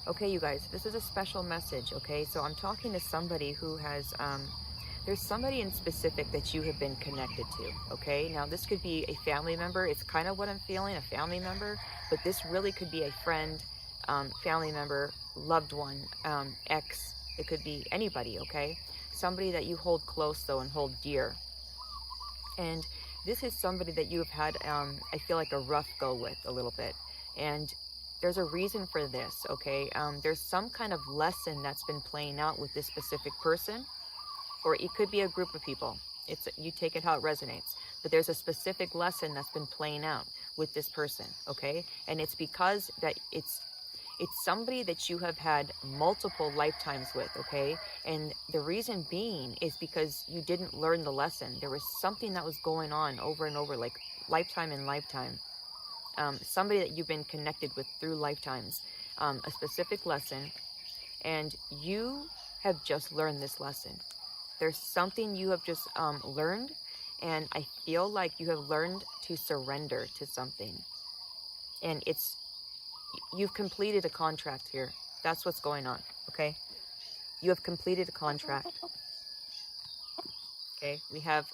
Okay, you guys, this is a special message, okay? So I'm talking to somebody who has, there's somebody in specific that you have been connected to, okay? Now, this could be a family member. It's kind of what I'm feeling, a family member, but this really could be a friend, family member, loved one, ex. It could be anybody, okay? Somebody that you hold close, though, and hold dear. And this is somebody that you have had, I feel like, a rough go with a little bit. And there's a reason for this, okay? There's some kind of lesson that's been playing out with this specific person, or it could be a group of people. You take it how it resonates. But there's a specific lesson that's been playing out with this person, okay? And it's because that it's somebody that you have had multiple lifetimes with, okay? And the reason being is because you didn't learn the lesson. There was something that was going on over and over, like lifetime and lifetime. Somebody that you've been connected with through lifetimes, a specific lesson, and you have just learned this lesson. There's something you have just learned, and I feel like you have learned to surrender to something. And you've completed a contract here. That's what's going on, okay? You have completed a contract. Okay, we have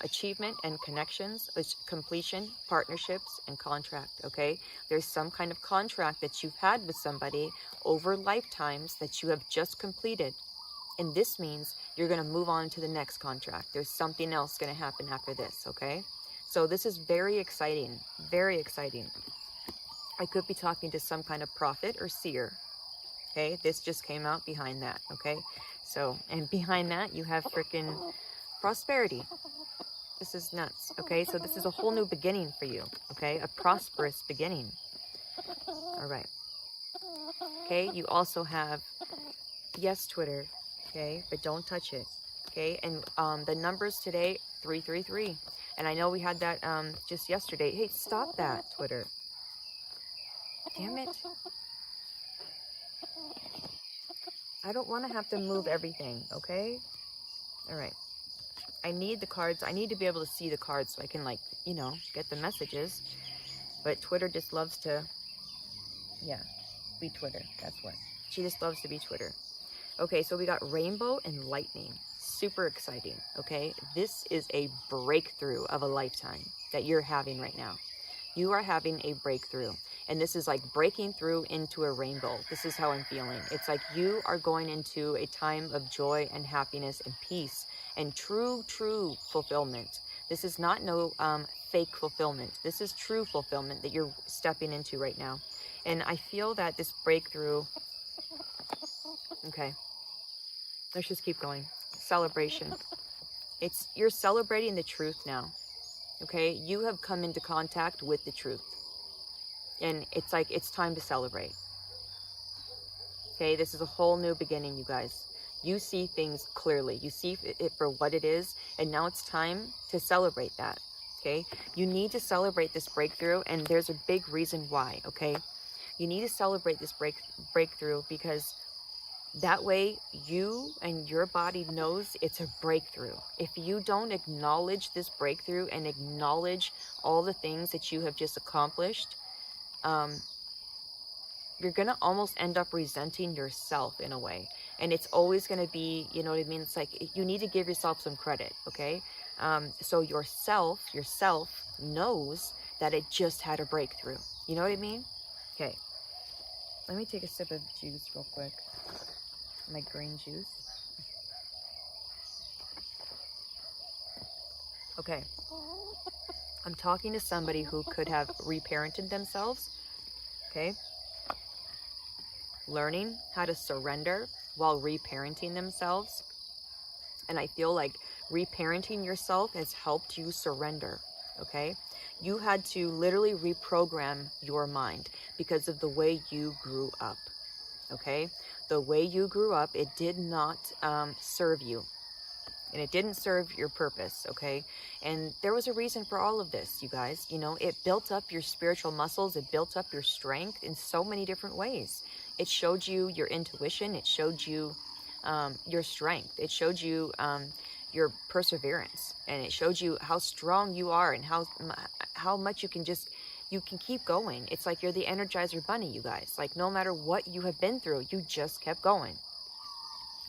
achievement and connections, completion, partnerships, and contract, okay? There's some kind of contract that you've had with somebody over lifetimes that you have just completed. And this means you're going to move on to the next contract. There's something else going to happen after this, okay? So this is very exciting, very exciting. I could be talking to some kind of prophet or seer, okay? This just came out behind that, okay? So, and behind that, you have freaking prosperity. This is nuts, okay? So this is a whole new beginning for you, okay? A prosperous beginning. All right. Okay, you also have, yes, Twitter, okay? But don't touch it, okay? And the numbers today, 333. And I know we had that just yesterday. Hey, stop that, Twitter. Damn it. I don't want to have to move everything, okay? All right. I need the cards. I need to be able to see the cards so I can, like, you know, get the messages. But Twitter just loves to, yeah, be Twitter. That's what. She just loves to be Twitter. Okay, so we got rainbow and lightning. Super exciting, okay? This is a breakthrough of a lifetime that you're having right now. You are having a breakthrough. And this is like breaking through into a rainbow. This is how I'm feeling. It's like you are going into a time of joy and happiness and peace and true fulfillment. This is not no fake fulfillment. This is true fulfillment that you're stepping into right now. And I feel that this breakthrough, okay, let's just keep going. Celebration. You're celebrating the truth now. Okay, you have come into contact with the truth. And it's like, it's time to celebrate. Okay, this is a whole new beginning, you guys. You see things clearly. You see it for what it is. And now it's time to celebrate that. Okay, you need to celebrate this breakthrough. And there's a big reason why, okay? You need to celebrate this breakthrough because that way you and your body knows it's a breakthrough. If you don't acknowledge this breakthrough and acknowledge all the things that you have just accomplished, you're going to almost end up resenting yourself in a way. And it's always going to be, you know what I mean? It's like you need to give yourself some credit, okay? So yourself knows that it just had a breakthrough. You know what I mean? Okay. Let me take a sip of juice real quick. My green juice. Okay. I'm talking to somebody who could have reparented themselves. Okay. Learning how to surrender while reparenting themselves. And I feel like reparenting yourself has helped you surrender. Okay. You had to literally reprogram your mind because of the way you grew up. Okay. The way you grew up, it did not serve you. And it didn't serve your purpose, okay? And there was a reason for all of this, you guys. You know, it built up your spiritual muscles. It built up your strength in so many different ways. It showed you your intuition. It showed you your strength. It showed you your perseverance. And it showed you how strong you are and how much you can just you can keep going. It's like you're the Energizer Bunny, you guys. Like, no matter what you have been through, you just kept going.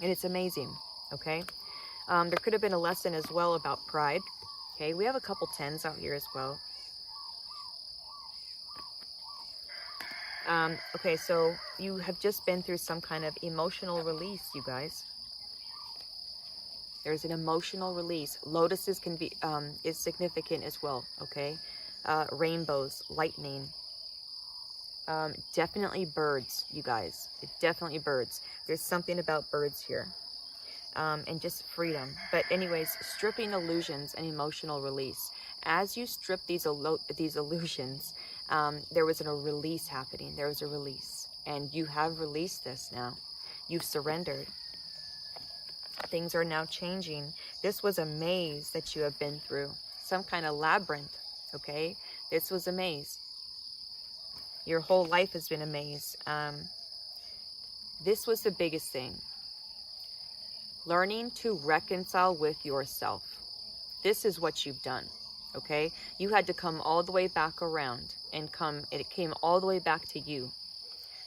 And it's amazing, okay? There could have been a lesson as well about pride. Okay, we have a couple 10s out here as well. Okay, so you have just been through some kind of emotional release, you guys. There's an emotional release. Lotuses can be is significant as well, okay? Rainbows, lightning. Definitely birds, you guys. Definitely birds. There's something about birds here. And just freedom. But anyways, stripping illusions and emotional release. As you strip these illusions, there was a release happening. There was a release. And you have released this now. You've surrendered. Things are now changing. This was a maze that you have been through. Some kind of labyrinth, okay? This was a maze. Your whole life has been a maze. This was the biggest thing. Learning to reconcile with yourself. This is what you've done, okay? You had to come all the way back around and it came all the way back to you.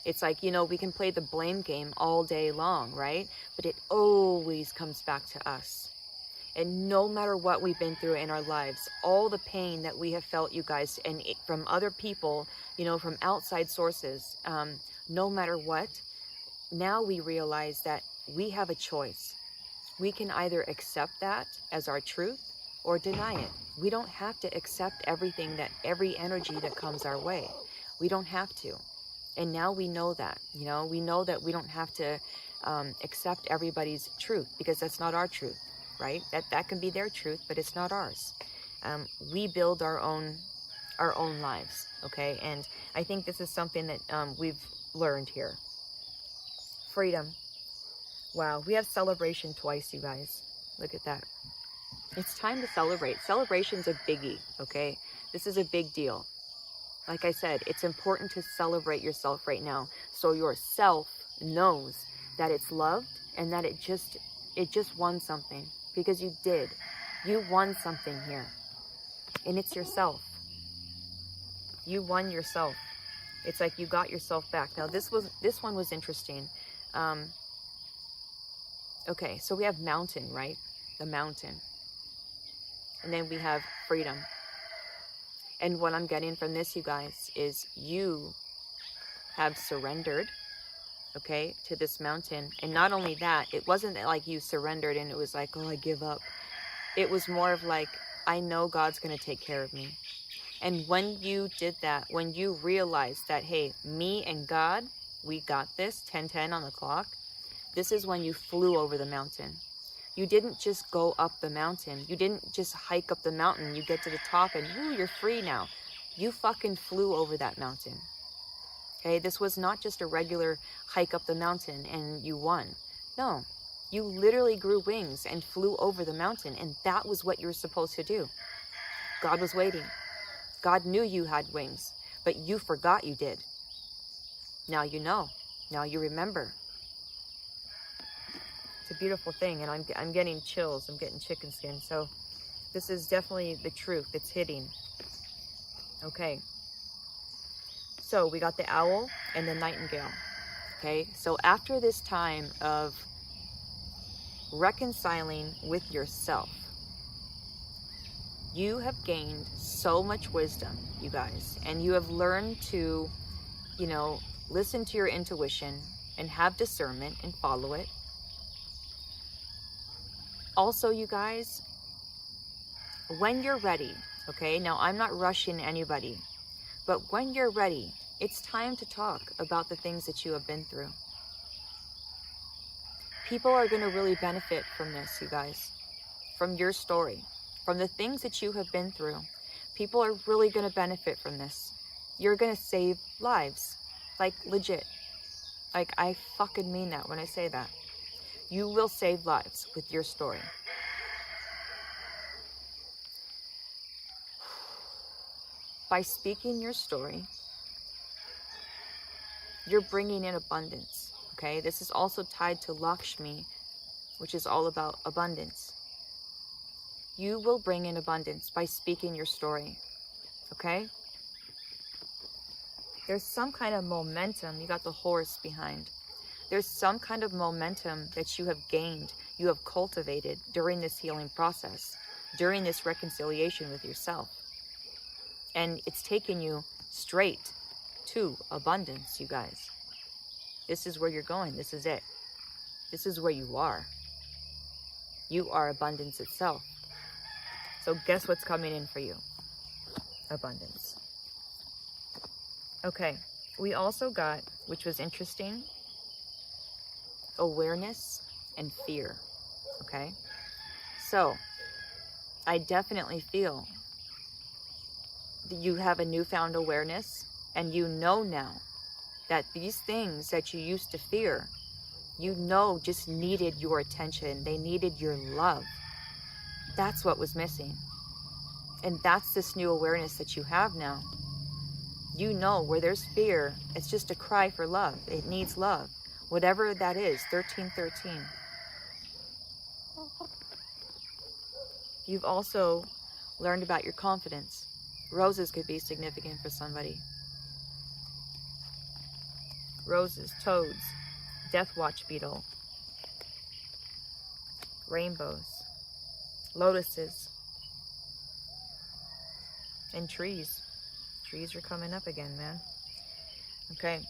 It's like, you know, we can play the blame game all day long, right? But it always comes back to us. And no matter what we've been through in our lives, all the pain that we have felt, you guys, and from other people, you know, from outside sources, no matter what, now we realize that we have a choice. We can either accept that as our truth or deny it. We don't have to accept every energy that comes our way. We don't have to. And now we know that, you know, we know that we don't have to accept everybody's truth, because that's not our truth, right? That can be their truth, but it's not ours. We build our own lives, okay? And I think this is something that we've learned here. Freedom. Wow, we have celebration twice, you guys. Look at that. It's time to celebrate. Celebration's a biggie, okay? This is a big deal. Like I said, it's important to celebrate yourself right now, so your self knows that it's loved and that it just won something, because you did. You won something here, and it's yourself. You won yourself. It's like you got yourself back. Now this one was interesting. Okay, so we have mountain, right? The mountain, and then we have freedom. And what I'm getting from this, you guys, is you have surrendered, okay, to this mountain. And not only that, it wasn't like you surrendered and it was like, oh, I give up. It was more of like, I know God's going to take care of me. And when you did that, when you realized that, hey, me and God, we got this, 10:10 on the clock, this is when you flew over the mountain. You didn't just go up the mountain. You didn't just hike up the mountain. You get to the top and, woo, you're free now. You fucking flew over that mountain. Okay, this was not just a regular hike up the mountain and you won. No, you literally grew wings and flew over the mountain, and that was what you were supposed to do. God was waiting. God knew you had wings, but you forgot you did. Now you know. Now you remember. It's a beautiful thing, and I'm getting chills. I'm getting chicken skin. So this is definitely the truth. It's hitting. Okay. So we got the owl and the nightingale. Okay. So after this time of reconciling with yourself, you have gained so much wisdom, you guys, and you have learned to, you know, listen to your intuition and have discernment and follow it. Also, you guys, when you're ready, okay, now I'm not rushing anybody, but when you're ready, it's time to talk about the things that you have been through. People are going to really benefit from this, you guys, from your story, from the things that you have been through. People are really going to benefit from this. You're going to save lives, like legit. Like, I fucking mean that when I say that. You will save lives with your story. By speaking your story, you're bringing in abundance, okay? This is also tied to Lakshmi, which is all about abundance. You will bring in abundance by speaking your story, okay? There's some kind of momentum. You got the horse behind. There's some kind of momentum that you have gained, you have cultivated during this healing process, during this reconciliation with yourself. And it's taken you straight to abundance, you guys. This is where you're going. This is it. This is where you are. You are abundance itself. So guess what's coming in for you? Abundance. Okay, we also got, which was interesting, awareness and fear. Okay, so I definitely feel that you have a newfound awareness, and you know now that these things that you used to fear, you know, just needed your attention. They needed your love. That's what was missing. And that's this new awareness that you have now. You know, where there's fear, it's just a cry for love. It needs love. Whatever that is, 1313. You've also learned about your confidence. Roses could be significant for somebody. Roses, toads, death watch beetle, rainbows, lotuses, and trees. Trees are coming up again, man. Okay.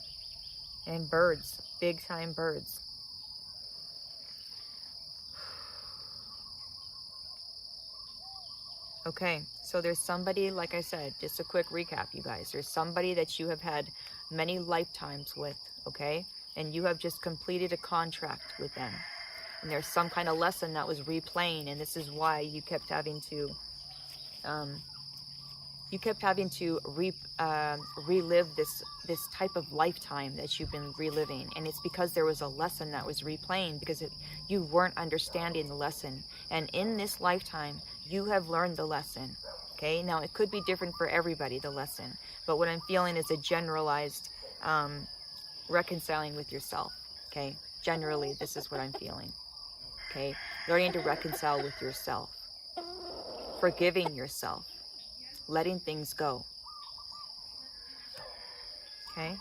And birds, big time birds. Okay, so there's somebody, like I said, just a quick recap, you guys. There's somebody that you have had many lifetimes with, okay? And you have just completed a contract with them. And there's some kind of lesson that was replaying, and this is why you kept having to relive this type of lifetime that you've been reliving. And it's because there was a lesson that was replaying, because you weren't understanding the lesson. And in this lifetime, you have learned the lesson. Okay, now it could be different for everybody, the lesson, but what I'm feeling is a generalized reconciling with yourself. Okay, generally this is what I'm feeling. Okay, learning to reconcile with yourself, forgiving yourself, letting things go. Okay,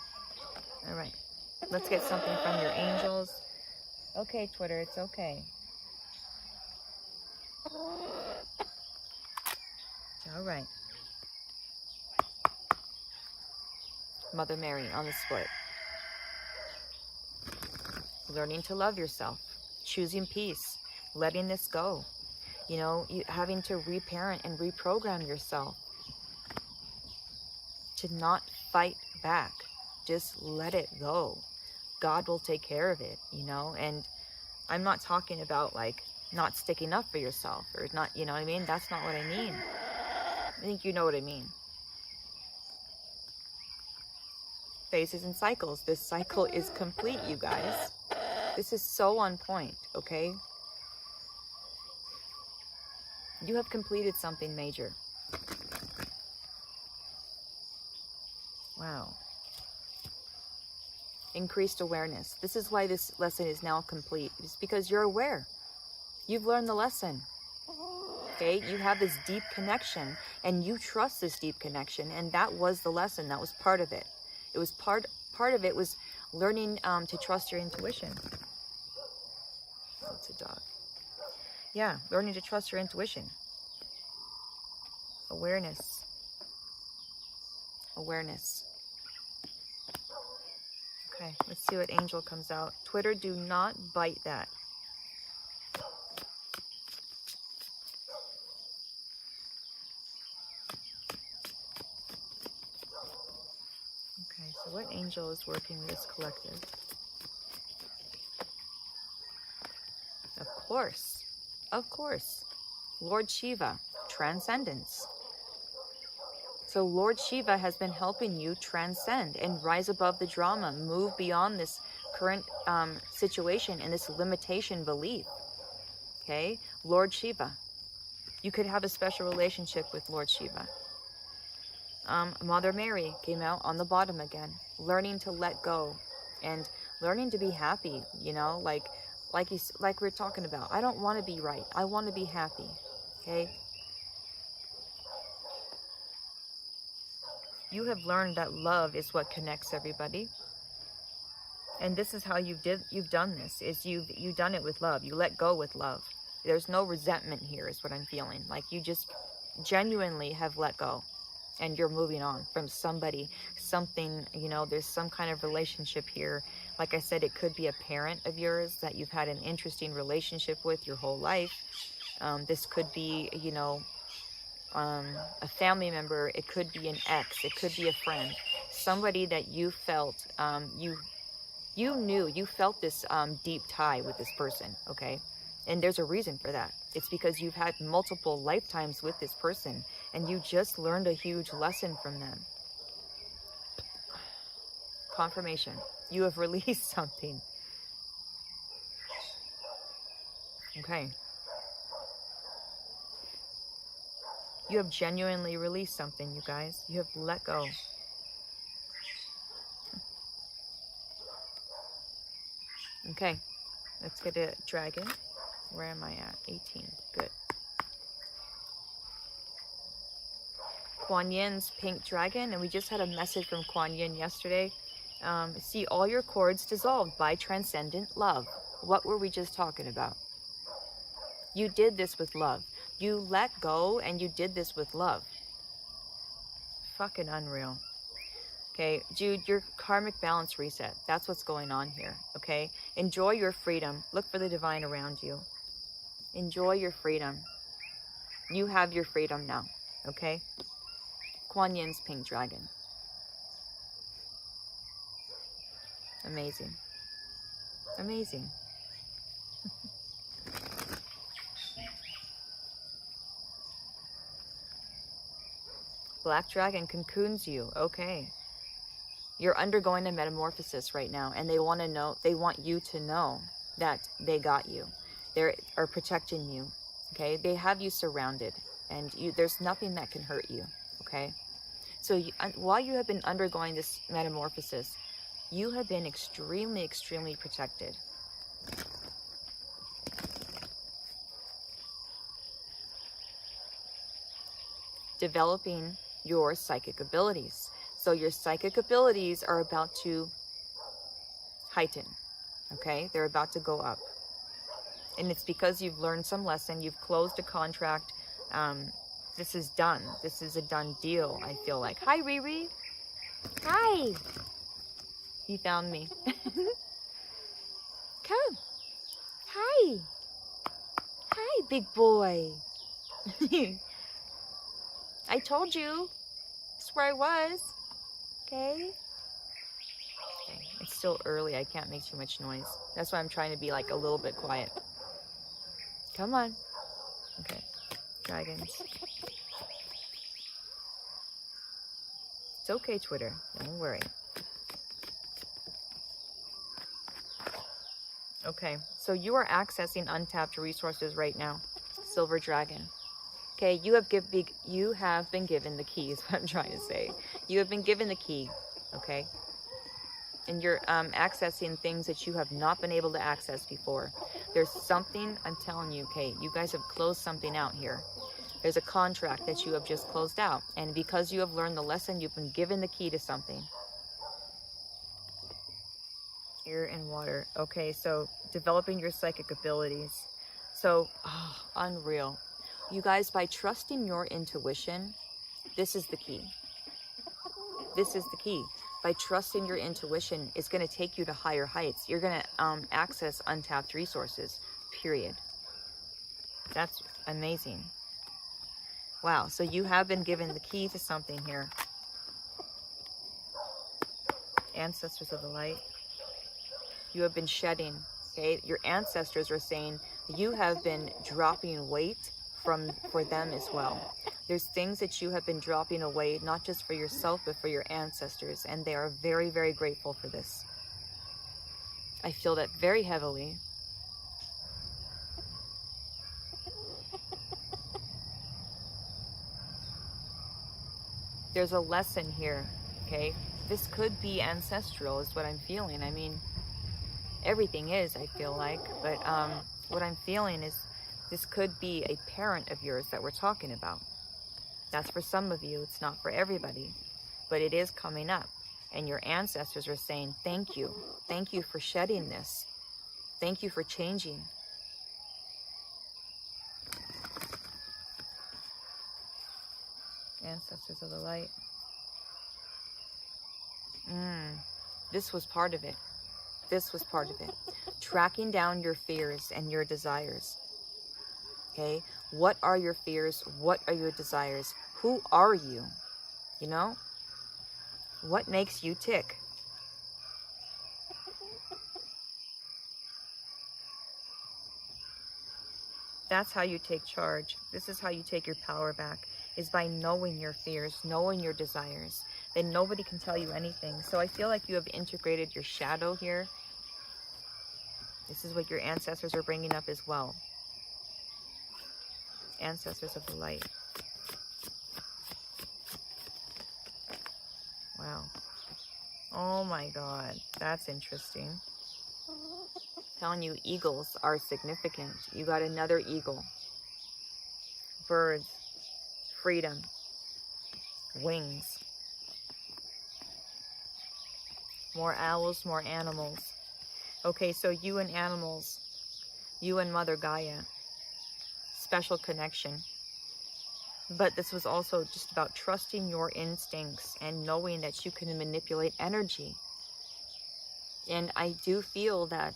all right, let's get something from your angels. Okay, Twitter, it's okay. All right. Mother Mary on the split. Learning to love yourself, choosing peace, letting this go. You know, having to reparent and reprogram yourself to not fight back. Just let it go. God will take care of it, you know. And I'm not talking about like not sticking up for yourself or not, you know what I mean? That's not what I mean. I think you know what I mean. Phases and cycles. This cycle is complete, you guys. This is so on point, okay? You have completed something major. Wow. Increased awareness. This is why this lesson is now complete. It's because you're aware. You've learned the lesson. Okay, you have this deep connection, and you trust this deep connection, and that was the lesson. That was part of it. It was part of it was learning to trust your intuition. That's a dog. Yeah, learning to trust your intuition. Awareness. Awareness. Okay, let's see what angel comes out. Twitter, do not bite that. Okay, so what angel is working with this collective? Of course, Lord Shiva, transcendence. So Lord Shiva has been helping you transcend and rise above the drama, move beyond this current situation and this limitation belief. Okay, Lord Shiva. You could have a special relationship with Lord Shiva. Mother Mary came out on the bottom again, learning to let go and learning to be happy, you know, like we're talking about. I don't want to be right. I want to be happy. Okay. You have learned that love is what connects everybody. And this is how you've done this, is you've done it with love. You let go with love. There's no resentment here, is what I'm feeling. Like you just genuinely have let go. And you're moving on from somebody, something, you know, there's some kind of relationship here. Like I said, it could be a parent of yours that you've had an interesting relationship with your whole life. This could be, you know, a family member. It could be an ex. It could be a friend. Somebody that you felt, you knew, you felt this deep tie with this person, okay? And there's a reason for that. It's because you've had multiple lifetimes with this person and you just learned a huge lesson from them. Confirmation. You have released something. Okay. You have genuinely released something, you guys. You have let go. Okay. Let's get a dragon. Where am I at? 18. Good. Kuan Yin's pink dragon. And we just had a message from Kuan Yin yesterday. See all your cords dissolved by transcendent love. What were we just talking about? You did this with love. You let go and you did this with love. Fucking unreal. Okay, Jude, your karmic balance reset. That's what's going on here, okay? Enjoy your freedom. Look for the divine around you. Enjoy your freedom. You have your freedom now, okay? Kuan Yin's pink dragon. Amazing. Amazing. Black dragon cocoons you. Okay. You're undergoing a metamorphosis right now, and they want to know, they want you to know that they got you. They are protecting you. Okay? They have you surrounded, and there's nothing that can hurt you. Okay? So while you have been undergoing this metamorphosis, you have been extremely, extremely protected. Developing your psychic abilities. So your psychic abilities are about to heighten, okay? They're about to go up. And it's because you've learned some lesson, you've closed a contract. This is done. This is a done deal, I feel like. Hi, Riri. Hi. He found me. Come. Hi. Hi, big boy. I told you. That's where I was. Okay. Okay. It's still early. I can't make too much noise. That's why I'm trying to be like a little bit quiet. Come on. Okay. Dragons. It's okay, Twitter. Don't worry. Okay. So you are accessing untapped resources right now. Silver Dragon. Okay, you have been given the key, is what I'm trying to say. You have been given the key, okay? And you're accessing things that you have not been able to access before. There's something, I'm telling you, okay, you guys have closed something out here. There's a contract that you have just closed out. And because you have learned the lesson, you've been given the key to something. Air and water. Okay, so developing your psychic abilities. So, unreal. You guys, by trusting your intuition, this is the key. This is the key. By trusting your intuition, it's going to take you to higher heights. You're going to access untapped resources, period. That's amazing. Wow, so you have been given the key to something here. Ancestors of the light. You have been shedding, okay? Your ancestors are saying you have been dropping weight for them as well. There's things that you have been dropping away, not just for yourself, but for your ancestors, and they are very, very grateful for this. I feel that very heavily. There's a lesson here, okay? This could be ancestral, is what I'm feeling. I mean, everything is, I feel like, but what I'm feeling is this could be a parent of yours that we're talking about. That's for some of you. It's not for everybody. but it is coming up. And your ancestors are saying, thank you. Thank you for shedding this. Thank you for changing. Ancestors of the light. This was part of it. This was part of it. Tracking down your fears and your desires. Okay? What are your fears? What are your desires? Who are you? You know? What makes you tick? That's how you take charge. This is how you take your power back, is by knowing your fears, knowing your desires. Then nobody can tell you anything. So I feel like you have integrated your shadow here. This is what your ancestors are bringing up as well. Ancestors of the light. Wow. Oh my God. That's interesting. Telling you eagles are significant. You got another eagle. Birds. Freedom. Wings. More owls, more animals. Okay, so you and animals. You and Mother Gaia. Special connection. But this was also just about trusting your instincts and knowing that you can manipulate energy. And I do feel that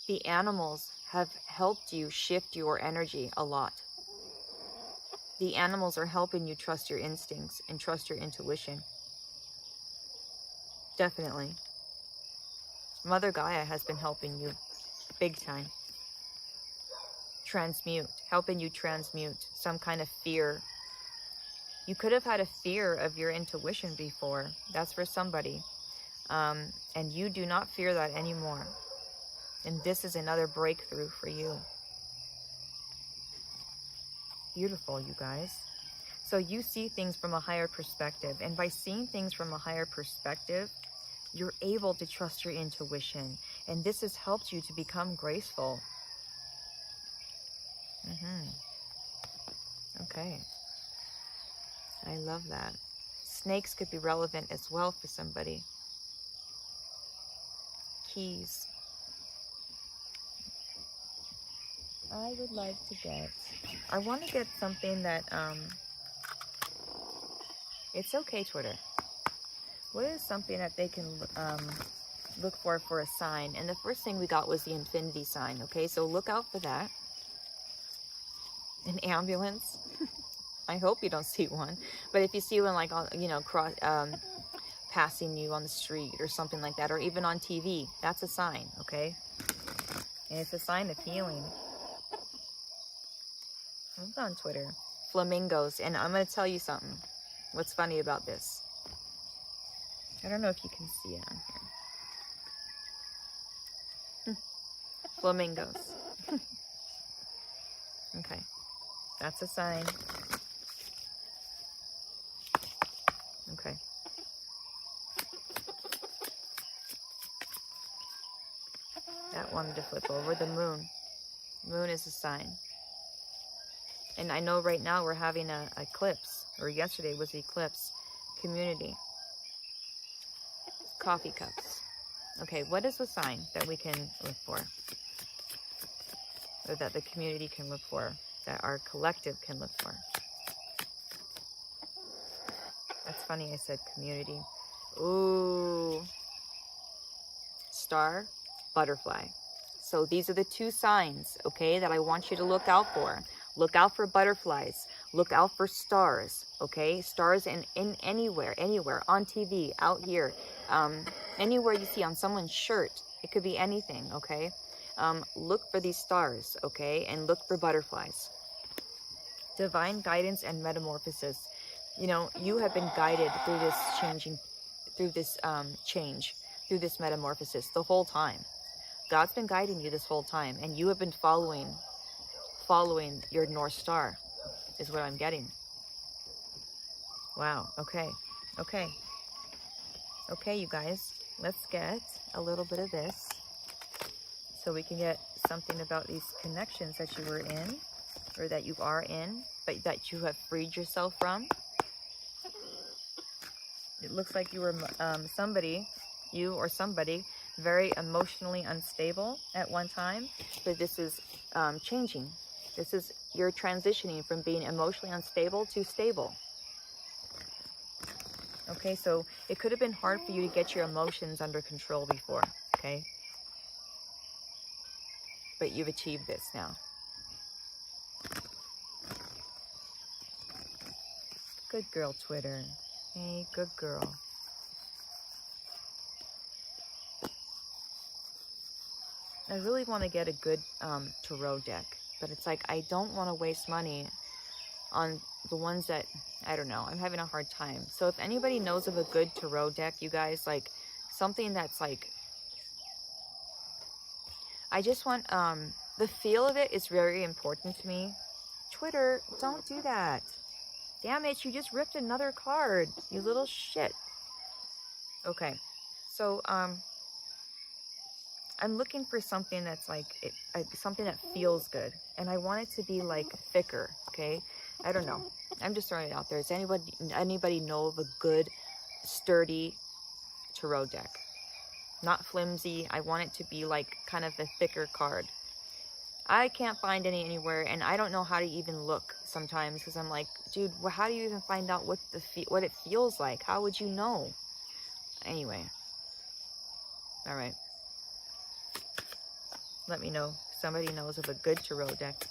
the animals have helped you shift your energy a lot. The animals are helping you trust your instincts and trust your intuition. Definitely. Mother Gaia has been helping you big time. Transmute, helping you transmute some kind of fear. You could have had a fear of your intuition before. That's for somebody. And you do not fear that anymore. And this is another breakthrough for you. Beautiful, you guys. So you see things from a higher perspective. And by seeing things from a higher perspective, you're able to trust your intuition. And this has helped you to become graceful. Okay. I love that. Snakes could be relevant as well for somebody. Keys. I would like to get... I want to get something that... It's okay, Twitter. What is something that they can look for a sign? And the first thing we got was the infinity sign, okay? So look out for that. An ambulance. I hope you don't see one. But if you see one, like, you know, passing you on the street or something like that, or even on TV, that's a sign, okay? And it's a sign of healing. Hold on, Twitter. Flamingos. And I'm going to tell you something. What's funny about this? I don't know if you can see it on here. Flamingos. Okay. That's a sign. Okay. That wanted to flip over. The moon. Moon is a sign. And I know right now we're having an eclipse. Or yesterday was the eclipse. Community. Coffee cups. Okay, what is the sign that we can look for? Or that the community can look for? That our collective can look for? That's funny I said community. Ooh. Star, butterfly. So these are the two signs, okay, that I want you to look out for. Look out for butterflies. Look out for stars, okay? Stars in anywhere, on TV, out here, anywhere you see on someone's shirt. It could be anything, okay? Look for these stars, okay? And look for butterflies. Divine guidance and metamorphosis. You know, you have been guided through this change, through this metamorphosis the whole time. God's been guiding you this whole time, and you have been following your North Star, is what I'm getting. Wow, okay, you guys, let's get a little bit of this so we can get something about these connections that you were in, or that you are in, but that you have freed yourself from. It looks like you were you or somebody, very emotionally unstable at one time, but this is changing. You're transitioning from being emotionally unstable to stable. Okay, so it could have been hard for you to get your emotions under control before, okay? But you've achieved this now. Good girl, Twitter. Hey, good girl. I really want to get a good tarot deck, but it's like I don't want to waste money on the ones that, I don't know, I'm having a hard time. So if anybody knows of a good tarot deck, you guys, like something that's like, I just want, the feel of it is very important to me. Twitter, don't do that. Damn it, you just ripped another card, you little shit. Okay, so, I'm looking for something that's like, something that feels good. And I want it to be like thicker, okay? I don't know. I'm just throwing it out there. Does anybody know of a good, sturdy tarot deck? Not flimsy. I want it to be like kind of a thicker card. I can't find any anywhere, and I don't know how to even look sometimes because I'm like, dude, well, how do you even find out what it feels like? How would you know? Anyway. All right. Let me know if somebody knows of a good tarot deck.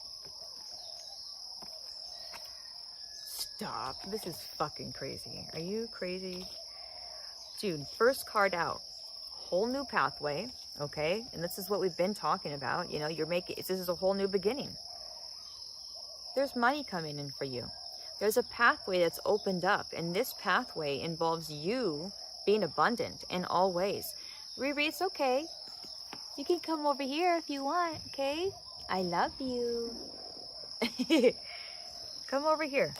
Stop. This is fucking crazy. Are you crazy? Dude, first card out. Whole new pathway, okay? And this is what we've been talking about. You know, this is a whole new beginning. There's money coming in for you. There's a pathway that's opened up, and this pathway involves you being abundant in all ways. Riri, it's okay. You can come over here if you want, okay? I love you. Come over here.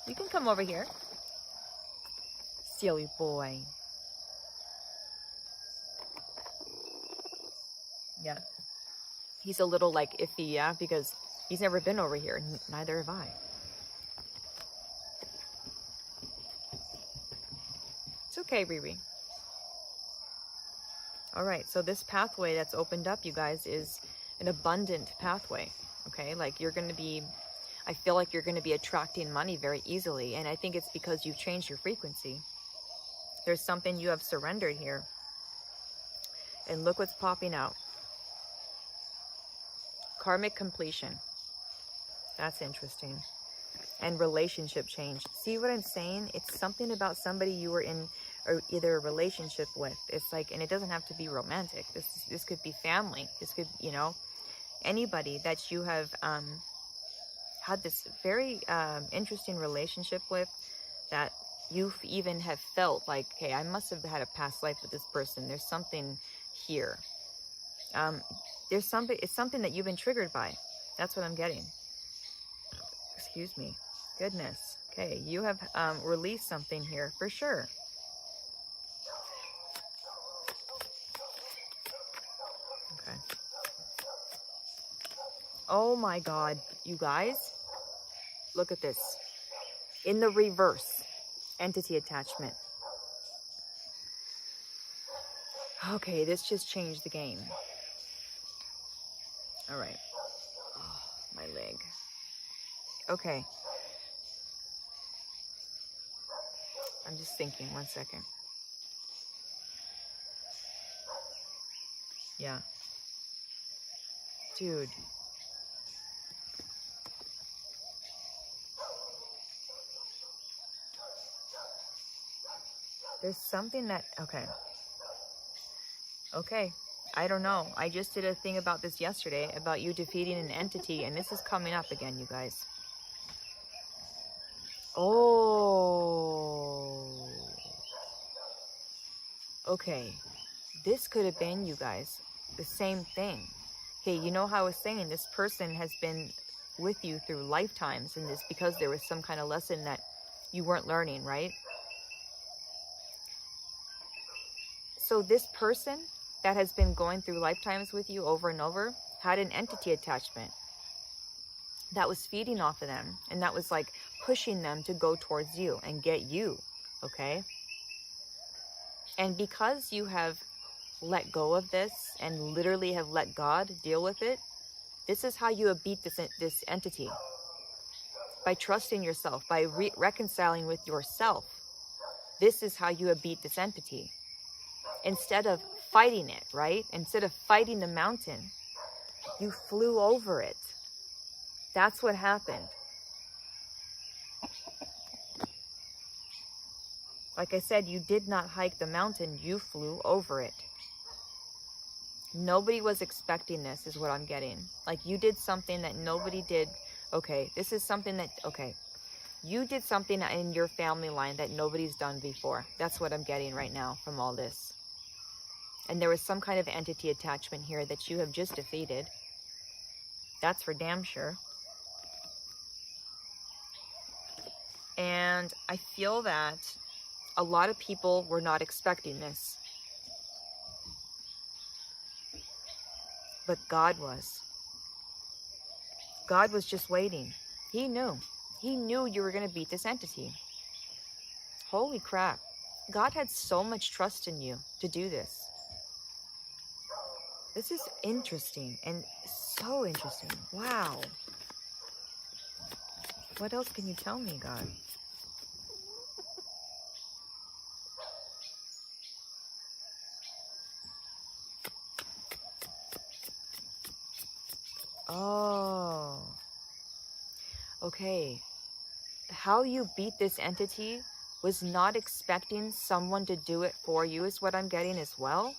You can come over here. Silly boy. Yeah. He's a little like iffy, yeah, because he's never been over here. Neither have I. It's okay, Riri. All right, so this pathway that's opened up, you guys, is an abundant pathway, okay? Like I feel like you're going to be attracting money very easily, and I think it's because you've changed your frequency. There's something you have surrendered here. And look what's popping out. Karmic completion. That's interesting. And relationship change. See what I'm saying? It's something about somebody you were in or either a relationship with. It's like, and it doesn't have to be romantic. This could be family. This could, you know, anybody that you have had this very interesting relationship with, that you even have felt like, hey, I must have had a past life with this person. There's something here. It's something that you've been triggered by. That's what I'm getting. Excuse me. Goodness. Okay, you have released something here for sure. Okay. Oh my God, you guys. Look at this. In the reverse, entity attachment. Okay, this just changed the game. All right. Oh, my leg. Okay. I'm just thinking, 1 second. Yeah. Dude. There's something that, okay. Okay. I don't know. I just did a thing about this yesterday, about you defeating an entity, and this is coming up again, you guys. Oh. Okay. This could have been, you guys, the same thing. Okay, you know how I was saying this person has been with you through lifetimes, and this because there was some kind of lesson that you weren't learning, right? So this person that has been going through lifetimes with you over and over had an entity attachment that was feeding off of them, and that was like pushing them to go towards you and get you, okay? And because you have let go of this and literally have let God deal with it, this is how you beat this entity. By trusting yourself, by reconciling with yourself. This is how you beat this entity. Instead of fighting it, right? Instead of fighting the mountain, you flew over it. That's what happened. Like I said, you did not hike the mountain, you flew over it. Nobody was expecting this, is what I'm getting. Like, you did something that nobody did. Okay, this is something that, okay. You did something in your family line that nobody's done before. That's what I'm getting right now from all this. And there was some kind of entity attachment here that you have just defeated. That's for damn sure. And I feel that a lot of people were not expecting this. But God was. God was just waiting. He knew. He knew you were going to beat this entity. Holy crap. God had so much trust in you to do this. This is interesting and so interesting. Wow. What else can you tell me, God? Oh. Okay. How you beat this entity was not expecting someone to do it for you is what I'm getting as well.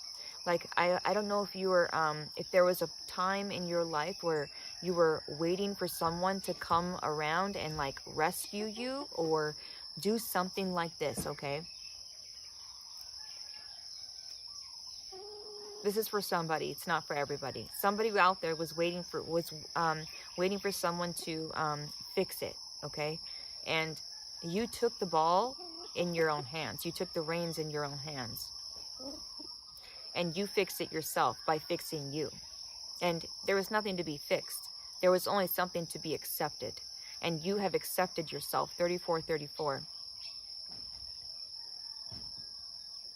Like, I don't know if you were, if there was a time in your life where you were waiting for someone to come around and like rescue you or do something like this, okay? This is for somebody. It's not for everybody. Somebody out there was waiting for someone to fix it, okay? And you took the ball in your own hands. You took the reins in your own hands. And you fixed it yourself by fixing you. And there was nothing to be fixed. There was only something to be accepted. And you have accepted yourself. 3434.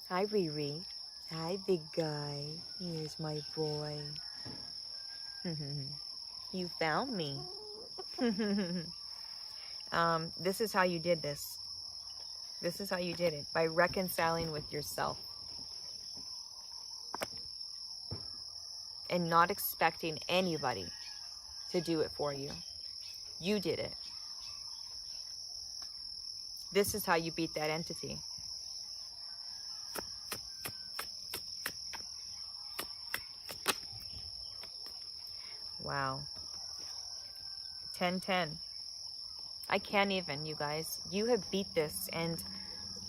Hi, Riri. Hi, big guy. Here's my boy. You found me. This is how you did this. This is how you did it. By reconciling with yourself. And not expecting anybody to do it for you. You did it. This is how you beat that entity. Wow. 10-10. I can't even, you guys. You have beat this, and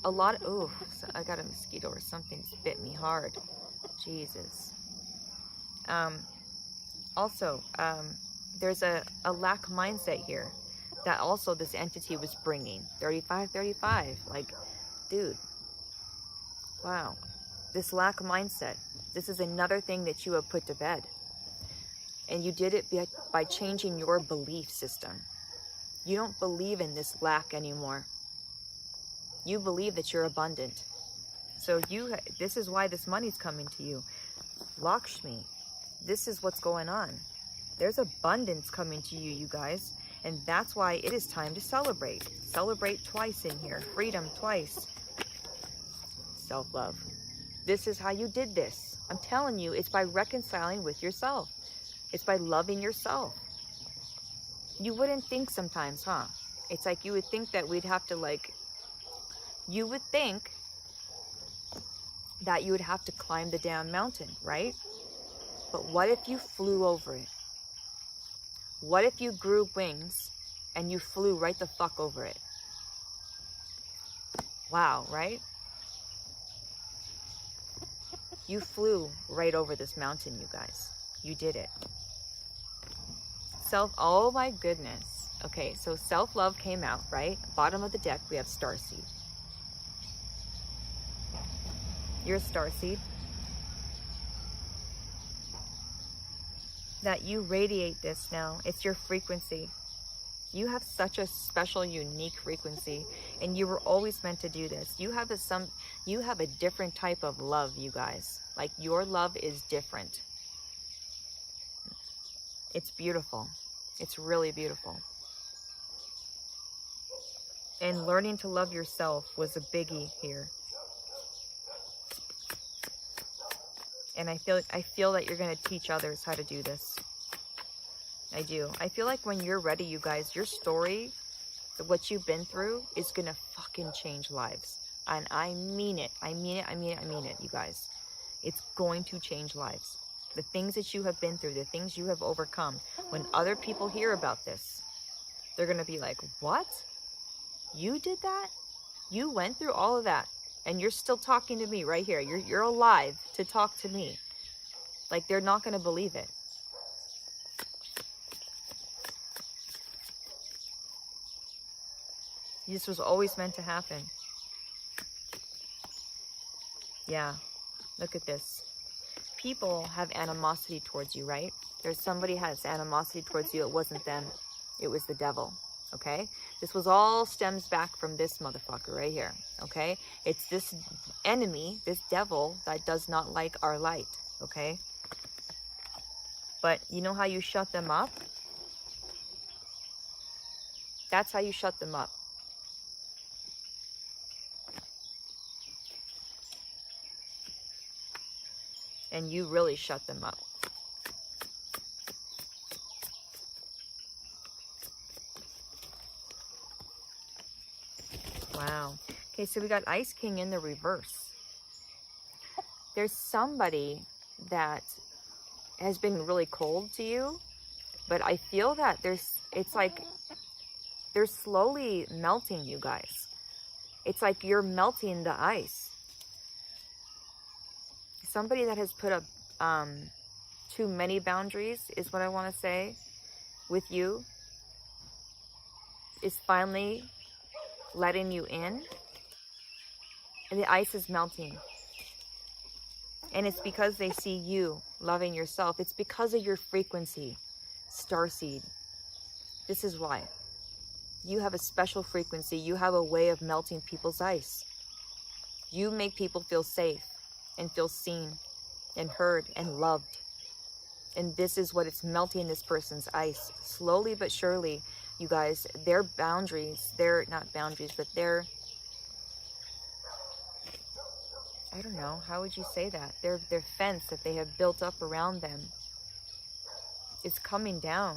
a lot of... Oh, I got a mosquito or something's bit me hard. Jesus. Also, there's a lack mindset here that also this entity was bringing. 3535. Like, dude. Wow. This lack mindset. This is another thing that you have put to bed. And you did it by changing your belief system. You don't believe in this lack anymore. You believe that you're abundant. So this is why this money's coming to you. Lakshmi, this is what's going on. There's abundance coming to you, you guys. And that's why it is time to celebrate. Celebrate twice in here. Freedom twice. Self-love. This is how you did this. I'm telling you, it's by reconciling with yourself. It's by loving yourself. You wouldn't think sometimes, huh? It's like you would think that we'd have to you would think that you would have to climb the damn mountain, right? But what if you flew over it? What if you grew wings and you flew right the fuck over it? Wow, right? You flew right over this mountain, you guys. You did it. Oh my goodness. Okay, so self-love came out, right? Bottom of the deck, we have starseed. You're a starseed. That you radiate this now. It's your frequency. You have such a special, unique frequency, and you were always meant to do this. You have a different type of love, you guys. Like, your love is different. It's beautiful. It's really beautiful. And learning to love yourself was a biggie here. And I feel that you're going to teach others how to do this. I do. I feel like when you're ready, you guys, your story, what you've been through, is going to fucking change lives. And I mean it. I mean it. I mean it. I mean it, you guys. It's going to change lives. The things that you have been through, the things you have overcome, when other people hear about this, they're going to be like, what? You did that? You went through all of that, and you're still talking to me right here. You're alive to talk to me. Like, they're not going to believe it. This was always meant to happen. Yeah, look at this. People have animosity towards you, right? There's somebody has animosity towards you. It wasn't them. It was the devil, okay? This was all stems back from this motherfucker right here, okay? It's this enemy, this devil, that does not like our light, okay? But you know how you shut them up? That's how you shut them up. And you really shut them up. Wow. Okay, so we got Ice King in the reverse. There's somebody that has been really cold to you, but I feel that it's like they're slowly melting, you guys. It's like you're melting the ice. Somebody that has put up too many boundaries, is what I want to say, with you, is finally letting you in, and the ice is melting. And it's because they see you loving yourself. It's because of your frequency, starseed. This is why. You have a special frequency. You have a way of melting people's ice. You make people feel safe and feel seen and heard and loved. And this is what it's melting this person's ice. Slowly but surely, you guys, their boundaries, they're not boundaries, but their, I don't know, how would you say that? Their fence that they have built up around them is coming down.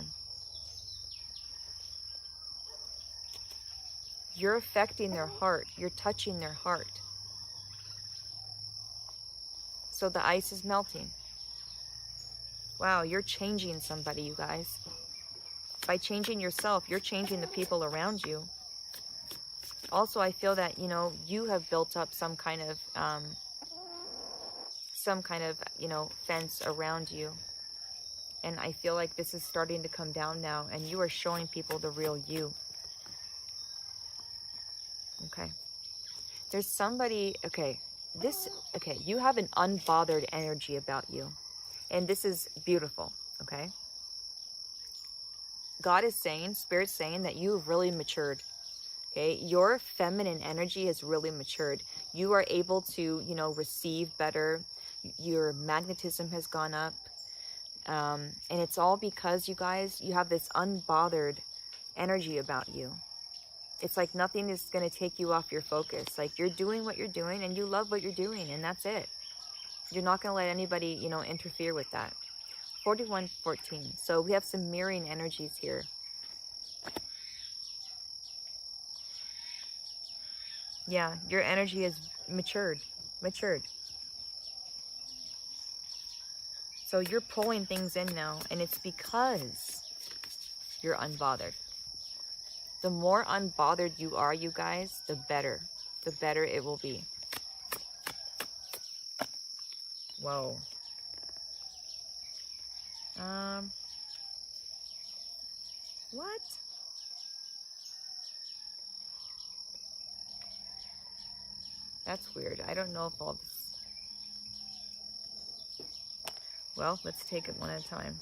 You're affecting their heart. You're touching their heart. So the ice is melting. Wow, you're changing somebody, you guys. By changing yourself, you're changing the people around you. Also, I feel that, you know, you have built up some kind of, you know, fence around you. And I feel like this is starting to come down now, and you are showing people the real you. Okay. There's somebody, okay, you have an unbothered energy about you. And this is beautiful, okay? God is saying, Spirit's saying that you've really matured, okay? Your feminine energy has really matured. You are able to, you know, receive better. Your magnetism has gone up. And it's all because, you guys, you have this unbothered energy about you. It's like nothing is going to take you off your focus. Like, you're doing what you're doing, and you love what you're doing, and that's it. You're not going to let anybody, you know, interfere with that. 4114. So we have some mirroring energies here. Yeah, your energy has matured. So you're pulling things in now, and it's because you're unbothered. The more unbothered you are, you guys, the better it will be. Whoa. What? That's weird. I don't know if all this... Well, let's take it one at a time.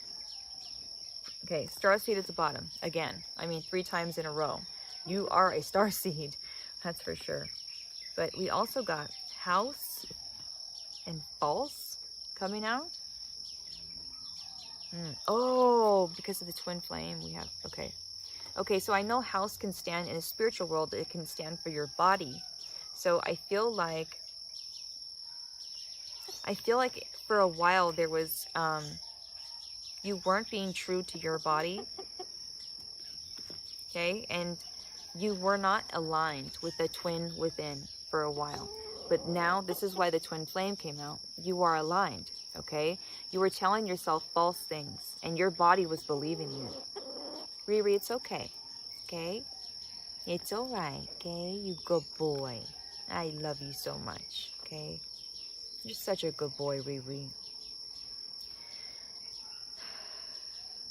Okay, starseed at the bottom. Again, I mean 3 times in a row. You are a starseed, that's for sure. But we also got house and false coming out. Oh, because of the twin flame we have. Okay. Okay, so I know house can stand in a spiritual world. It can stand for your body. So I feel like for a while there was, you weren't being true to your body. Okay, and you were not aligned with the twin within for a while. But now, this is why the twin flame came out. You are aligned, okay? You were telling yourself false things, and your body was believing you. Riri, it's okay, okay? It's all right, okay? You good boy. I love you so much, okay? You're such a good boy, Riri.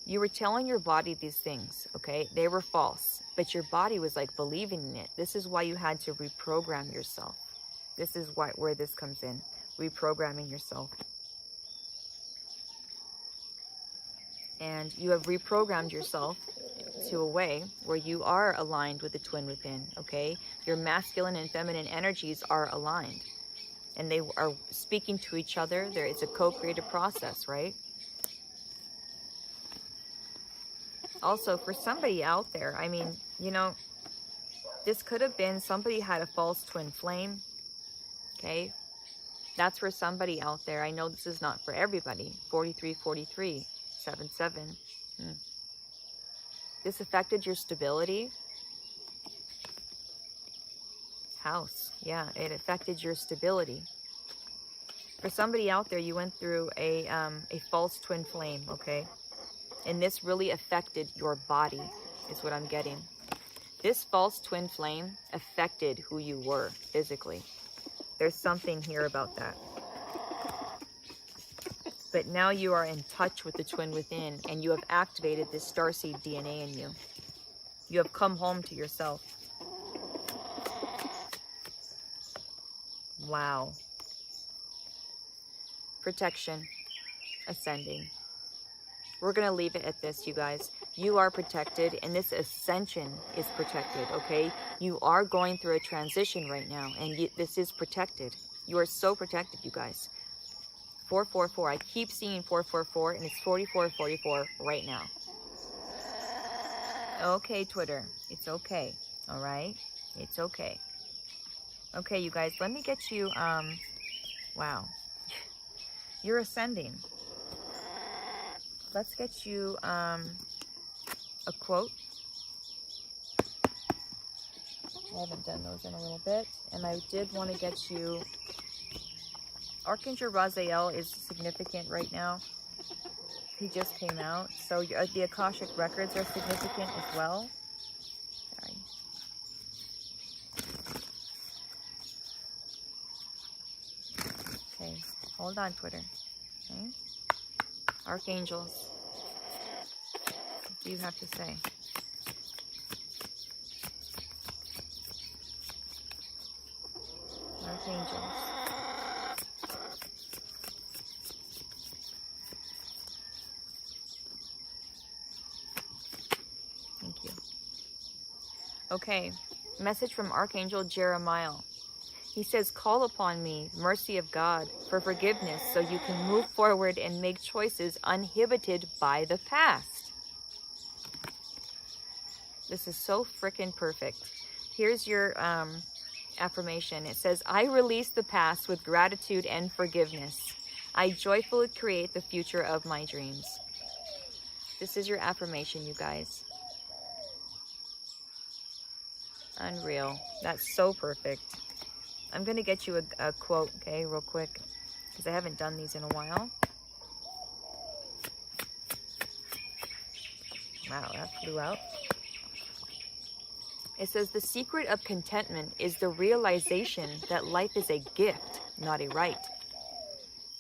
You were telling your body these things, okay? They were false, but your body was like believing in it. This is why you had to reprogram yourself. This is where this comes in, reprogramming yourself. And you have reprogrammed yourself to a way where you are aligned with the twin within, okay? Your masculine and feminine energies are aligned. And they are speaking to each other. It's a co-creative process, right? Also, for somebody out there, I mean, you know, this could have been somebody had a false twin flame. Okay, that's for somebody out there. I know this is not for everybody. 4343 77. This affected your stability. House, yeah, it affected your stability. For somebody out there, you went through a false twin flame, okay? And this really affected your body, is what I'm getting. This false twin flame affected who you were physically. There's something here about that. But now you are in touch with the twin within, and you have activated this starseed DNA in you. You have come home to yourself. Wow. Protection. Ascending. We're going to leave it at this, you guys. You are protected, and this ascension is protected, okay? You are going through a transition right now, and this is protected. You are so protected, you guys. 444. I keep seeing 444, and it's 4444 right now. Okay, Twitter. It's okay. All right? It's okay. Okay, you guys, let me get you, wow. You're ascending. Let's get you a quote. I haven't done those in a little bit. And I did want to get you, Archangel Raziel is significant right now. He just came out. So the Akashic records are significant as well. Sorry. Okay, hold on, Twitter. Okay. Archangels, what do you have to say? Archangels. Thank you. Okay, message from Archangel Jeremiah. He says, call upon me, mercy of God, for forgiveness so you can move forward and make choices uninhibited by the past. This is so freaking perfect. Here's your affirmation. It says, I release the past with gratitude and forgiveness. I joyfully create the future of my dreams. This is your affirmation, you guys. Unreal. That's so perfect. I'm going to get you a quote, okay, real quick, because I haven't done these in a while. Wow, that flew out. It says, the secret of contentment is the realization that life is a gift, not a right.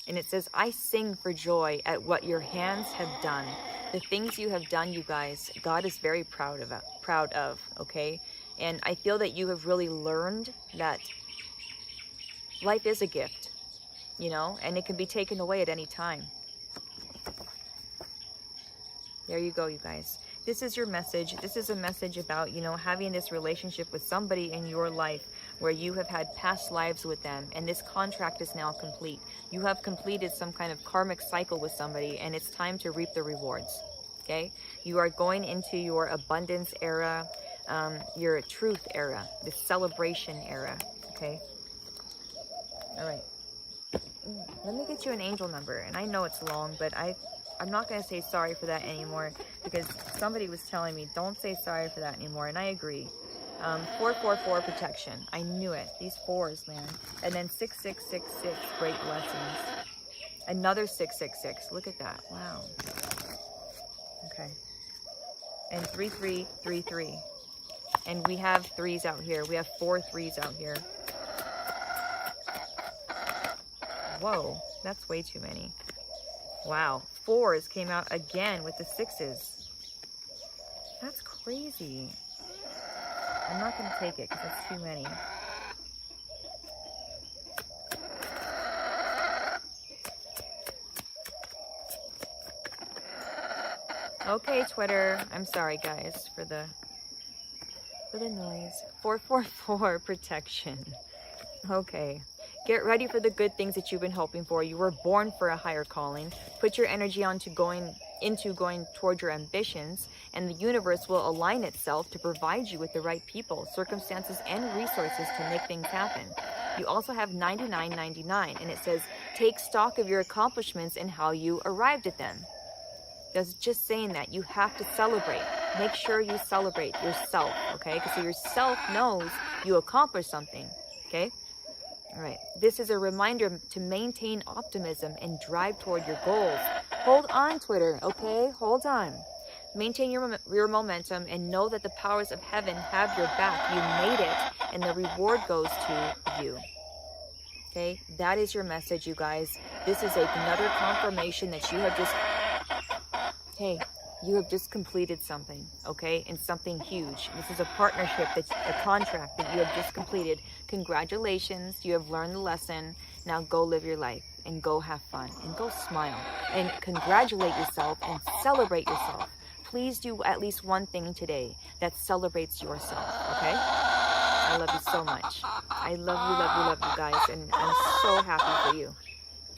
And it says, I sing for joy at what your hands have done. The things you have done, you guys, God is very proud of, okay? And I feel that you have really learned that life is a gift, you know, and it can be taken away at any time. There you go, you guys. This is your message. This is a message about, you know, having this relationship with somebody in your life where you have had past lives with them, and this contract is now complete. You have completed some kind of karmic cycle with somebody, and it's time to reap the rewards. Okay? You are going into your abundance era, your truth era, the celebration era. Okay? All right. Let me get you an angel number. And I know it's long, but I'm not going to say sorry for that anymore, because somebody was telling me don't say sorry for that anymore, and I agree. 444 protection. I knew it. These fours, man. And then 6666, great blessings. Another 666. Look at that. Wow. Okay. And 3333. And we have threes out here. We have 4 threes out here. Whoa, that's way too many. Wow, 4s came out again with the 6s. That's crazy. I'm not going to take it because that's too many. Okay, Twitter. I'm sorry, guys, for the noise. 444 protection. Okay. Get ready for the good things that you've been hoping for. You were born for a higher calling. Put your energy into going toward your ambitions, and the universe will align itself to provide you with the right people, circumstances, and resources to make things happen. You also have 9999, and it says, take stock of your accomplishments and how you arrived at them. That's just saying that you have to celebrate. Make sure you celebrate yourself, okay? Because yourself knows you accomplished something, okay? All right, this is a reminder to maintain optimism and drive toward your goals. Hold on, Twitter, okay? Hold on. Maintain your momentum and know that the powers of heaven have your back. You made it, and the reward goes to you. Okay, that is your message, you guys. This is another confirmation that you have just... Hey, you have just completed something, okay? And something huge. This is a partnership, that's a contract that you have just completed. Congratulations, you have learned the lesson. Now go live your life and go have fun and go smile and congratulate yourself and celebrate yourself. Please do at least one thing today that celebrates yourself, okay? I love you so much. I love you guys, and I'm so happy for you.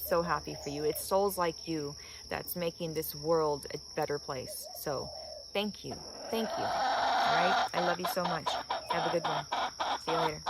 So happy for you. It's souls like you that's making this world a better place. So thank you. Thank you. All right. I love you so much. Have a good one. See you later.